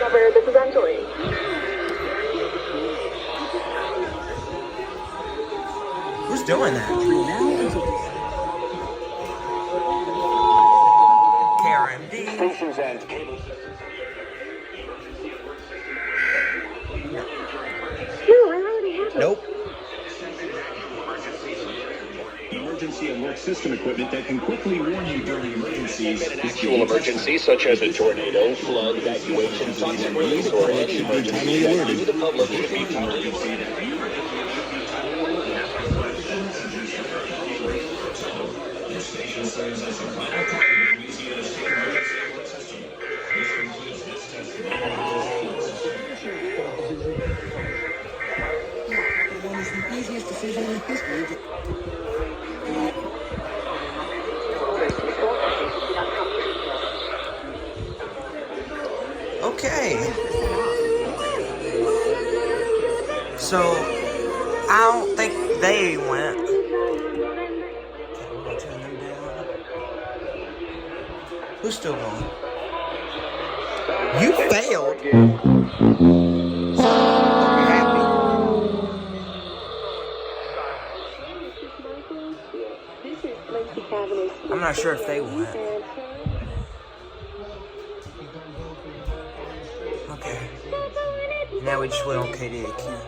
number, this is Anjali. Who's doing that? KRMD. Stations and cable systems. No, I already have it. Nope. Emergency alert system equipment that can quickly warn you during emergencies. An actual emergency such as a tornado, flood, evacuation, toxic release, or any emergency that you, the public, should be timely alerted. Okay. So, I don't think they went. Okay, we're gonna turn them down. Who's still going? You failed. Happy. I'm not sure if they went. Okay. Now we just went on KDAQ.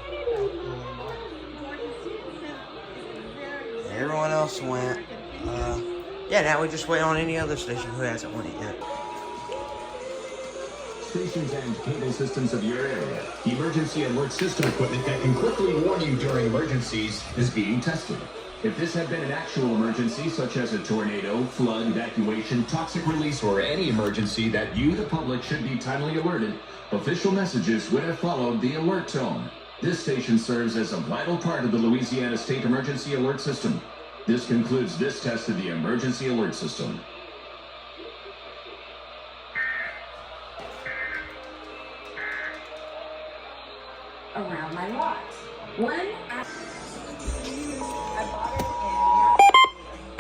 Everyone else went. Yeah, now we just wait on any other station who hasn't went yet. Stations and cable systems of your area. Emergency alert system equipment that can quickly warn you during emergencies is being tested. If this had been an actual emergency, such as a tornado, flood, evacuation, toxic release, or any emergency that you, the public, should be timely alerted, official messages would have followed the alert tone. This station serves as a vital part of the Louisiana State Emergency Alert System. This concludes this test of the Emergency Alert System. Around my lot. One, I bought it in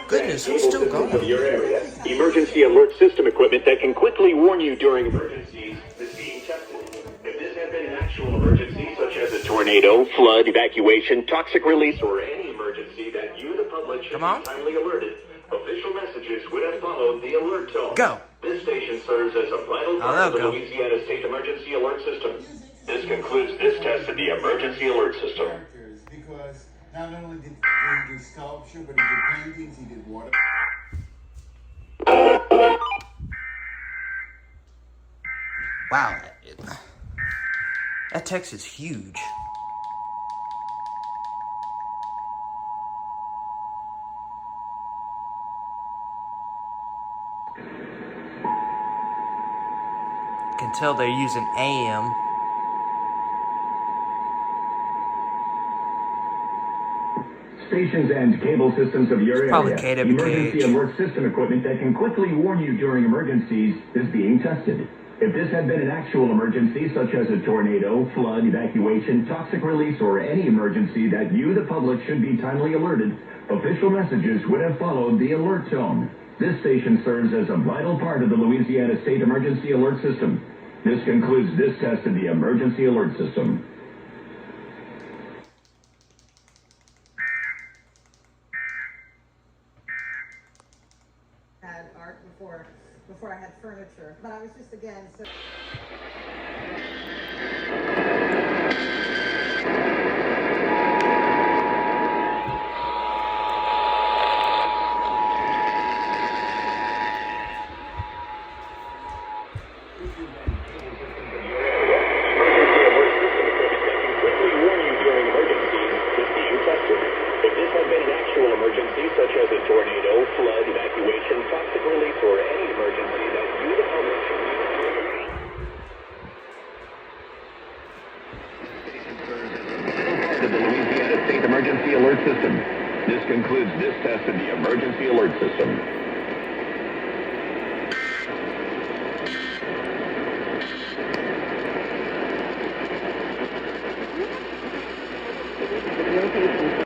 Goodness, who's still Of going? your area. Emergency alert system equipment that can quickly warn you during emergencies is being tested. If this had been an actual emergency, such as a tornado, flood, evacuation, toxic release, or any emergency that you, the public, should Come on. be timely alerted, official messages would have followed the alert tone. Go. This station serves as a vital part of the Louisiana State Emergency Alert System. This concludes this test of the Emergency Alert System. Because not only did he do sculpture, but he did paintings, he did water. Wow. That text is huge. You can tell they're using AM. Stations and cable systems of your area. Probably KWKH. Emergency alert system equipment that can quickly warn you during emergencies is being tested. If this had been an actual emergency, such as a tornado, flood, evacuation, toxic release, or any emergency that you, the public, should be timely alerted, official messages would have followed the alert tone. This station serves as a vital part of the Louisiana State Emergency Alert System. This concludes this test of the Emergency Alert System. Had art before I had furniture, but I was just again so. Such as a tornado, flood, evacuation, toxic release, or any emergency that you, the public, should be part of the Louisiana State Emergency Alert System. This concludes this test of the Emergency Alert System.